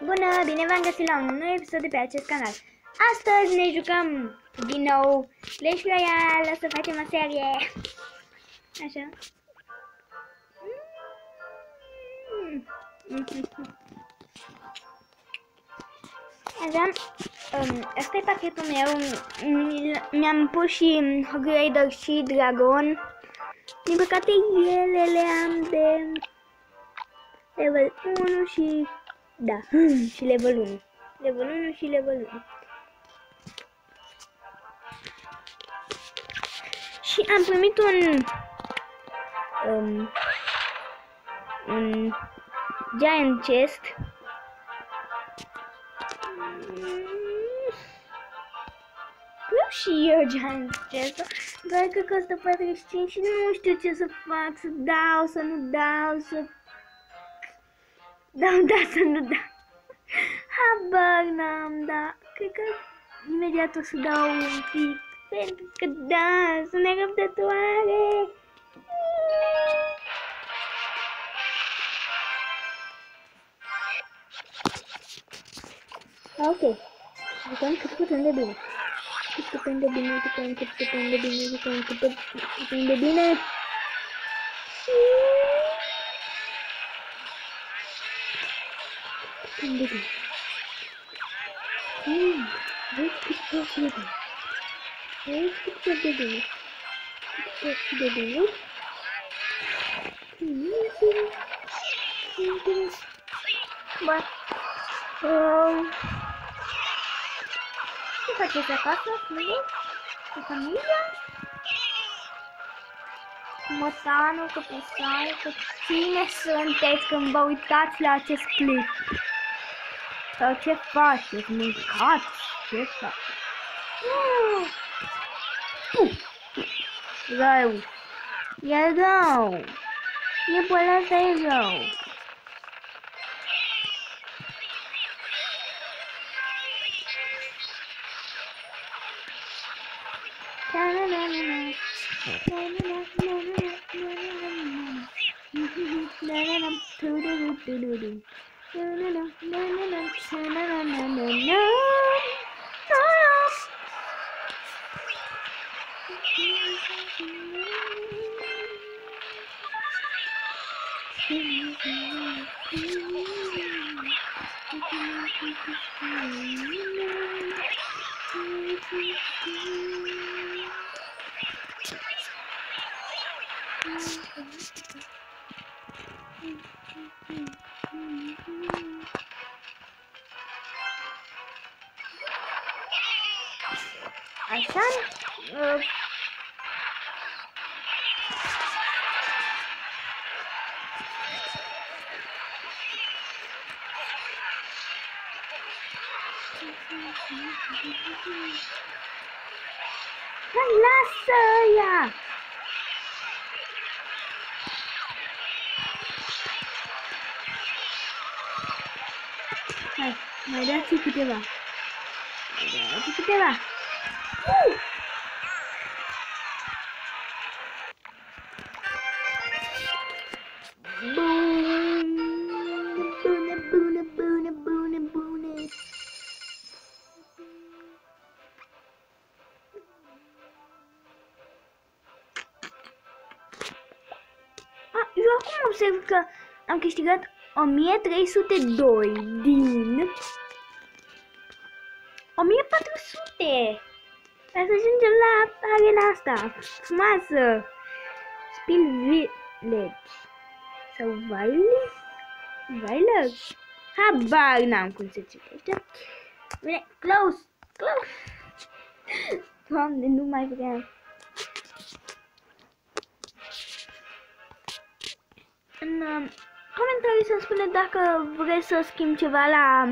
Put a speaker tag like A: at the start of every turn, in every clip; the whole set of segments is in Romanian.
A: Bună, bine v-am găsit la un nou episod de pe acest canal. Astăzi ne jucăm din nou Clash Royale, o să facem o serie. Așa. Așa. Asta e pachetul meu. Mi-am pus și Grader și Dragon. Din păcate ele le am de level 1 și... da, și level 1. Level 1 și level 1. Și am primit un giant chest. Vreau și eu giant chest, doar că costă 45 și nu știu ce să fac, să dau, să nu dau, să... da, să nu dau. Habar n-am, da. Cred că imediat o să dau un pic. Pentru că da, sunt nerăbdătoare. Ok. Jucăm cât putem de bine. Cât putem de bine, jucăm cât putem de bine, jucăm cât putem de bine. Cât de bine. Vezi cât poți de bine. Vezi cât poți de bine. Cât poți de bine. Bă. Ce faceți acasă? Cu familia? Motanu, cu Pisanu, cu cine sunteți când vă uitați la acest clip? Sau ce faceți? Mâncați? Ce faceți? Rău. E rău. E boala asta, e rău. Așa? Hai, lasă ea! Hai, mai dați câteva. Mai dați câteva. Bune. Eu acum observ că am câștigat 1302 din 1400. Să ajungem la arena asta frumoasă. Spill Village sau Village? Habar n-am cum se citește. Bine, close. Doamne, nu mai vreau. În comentarii să-mi spune dacă vreți să schimb ceva la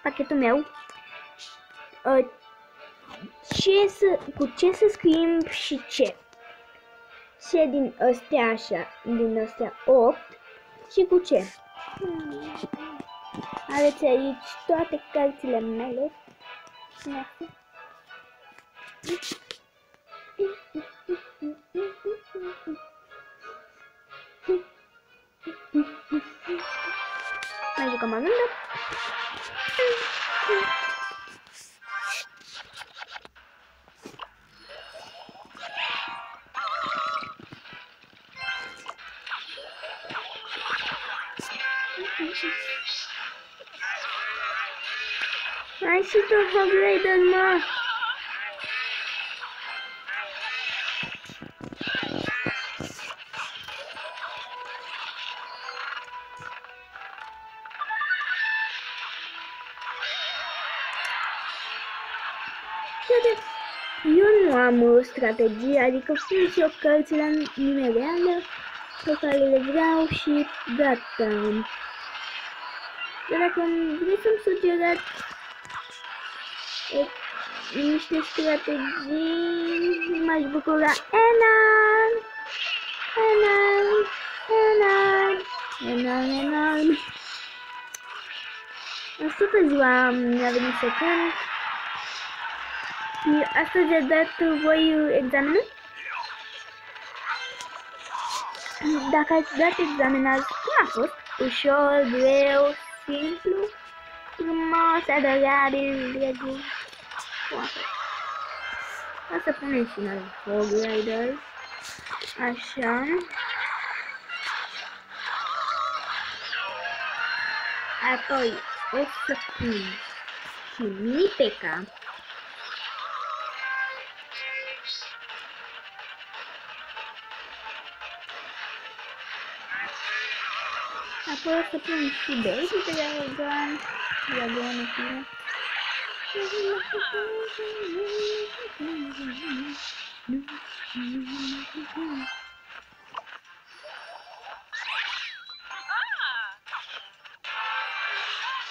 A: pachetul meu. Cu ce să schimb și ce. Ce din astea așa, din astea 8 și cu ce. Aveți aici toate cărțile mele. Mai jucăm o rundă. Hai și tu, upgrade-ul, mă! Eu nu am o strategie, adică pun și eu cărți la lume reală pe care le vreau și gata. Dar dacă vreți să-mi sugerați niște strategii, m-aș bucura enorm, enorm. Astăzi ziua mi-a venit să cânt și astăzi a dat voi examenul. Dacă ați dat examenul, cum a fost? Ușor, greu, simplu, frumos, adorabil, drăguț. Cum a fost? O să punem și noi Fog Riders. Așa. Apoi o să pun și mini P.E.K.K.A. Apoi o să pun și Baby Dragon. Dragonul fie.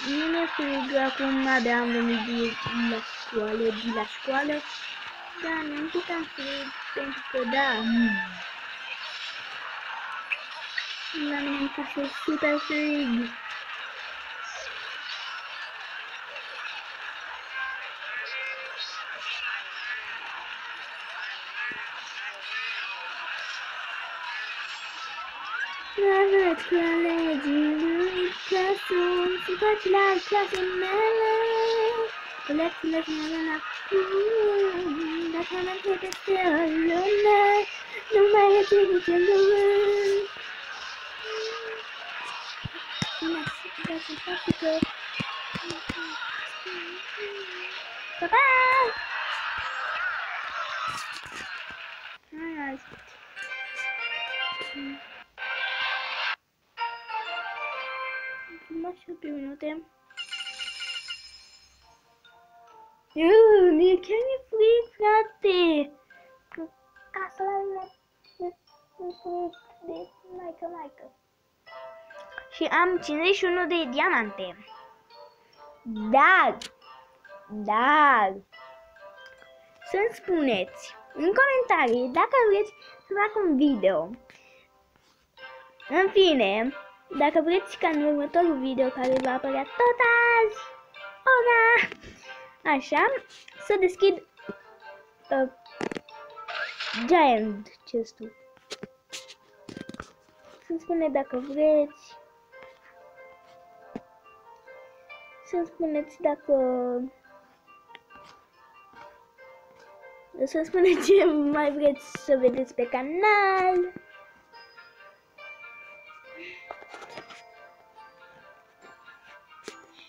A: Nu mi-e frig acum, abia am venit de la școală, dar nu-mi puteam frig, pentru că da, la mine îmi face super frig. Arăt colegii lui că sunt toți la clase mele, colecțiile mele la cum, dacă m-am trecut peste o lună, nu mai e ce cuvânt. Da, sunt practică. Pa-pa! Hai azi. Mai 7 minute. Chiar mi-e frig, frate! Că casa la mine mi-e frig de maică. Și am 51 de diamante. Dar să-mi spuneți în comentarii dacă vreți să fac un video. În fine, dacă vreți ca în următorul video care va apărea tot azi, ora, așa, să deschid Giant chest-ul. Să-mi spuneți dacă vreți. Să-mi spuneți dacă... Să-mi spuneți ce mai vreți să vedeți pe canal.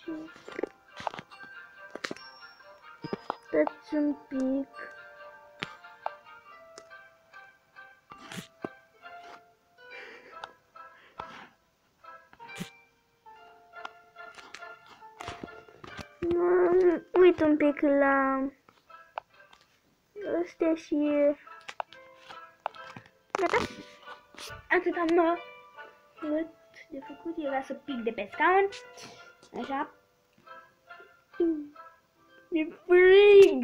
A: Și... Stați un pic. Uit un pic la astea și gata. Atât am de făcut, era să pic de pe scaun. Așa. Mi-e frig.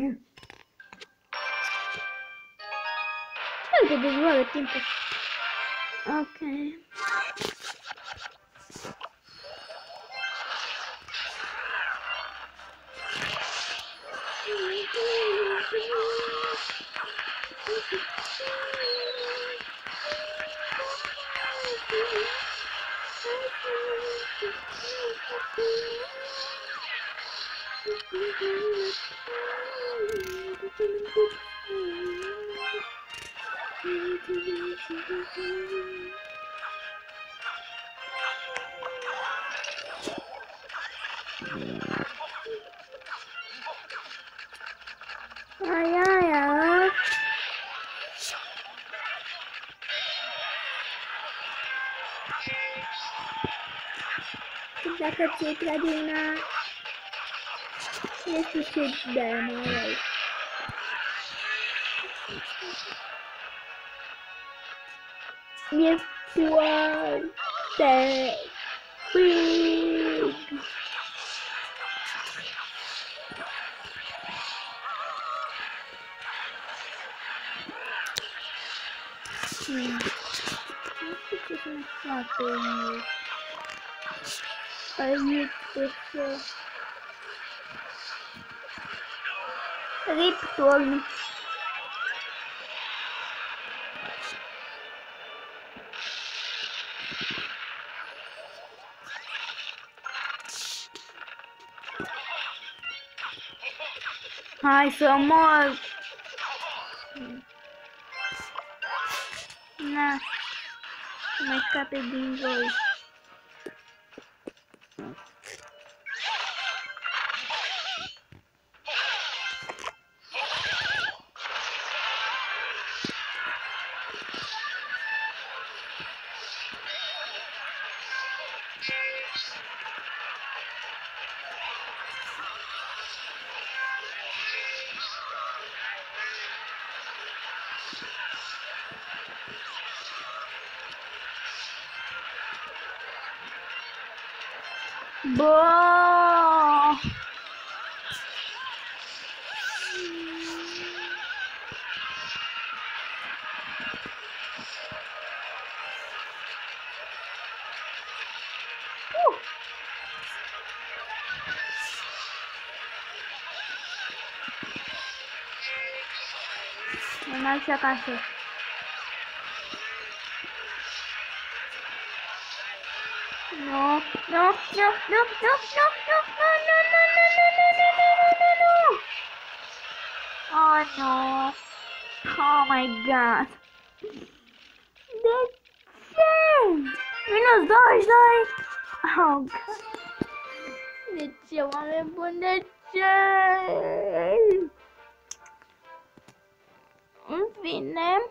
A: Uite de zboară timpul. Ok. Ai, ai, ai. Dacă ți-e tradina, este ce de mai. E foarte big. Nu știu ce să mai fac aici, așa. Riptorn. Hai să mor. Na, să mai scape din voi. Bă! Mă merg și acasă. No, no, no, no, no, no, no, no, no, no, no, no, no, no, no, no. Oh no. Oh my god. De ce? Minus 22. Oh god. De ce, oameni buni, de ce? În fine.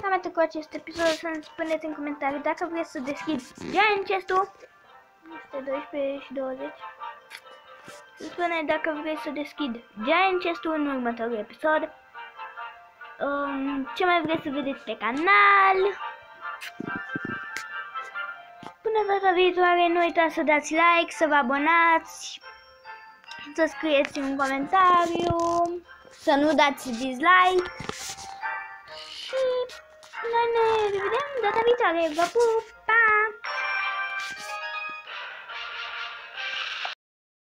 A: Cam atât cu acest episod. Să-mi spuneți în comentarii dacă vreți să deschid Giant Chest-ul. Este 12 și 20. Să spuneți dacă vreți să deschid Giant Chest-ul în următorul episod. Ce mai vreți să vedeți pe canal. Până data viitoare, nu uitați să dați like, să vă abonați, să scrieți un comentariu, să nu dați dislike. Și noi ne revedem data viitoare. Vă pup! Pa!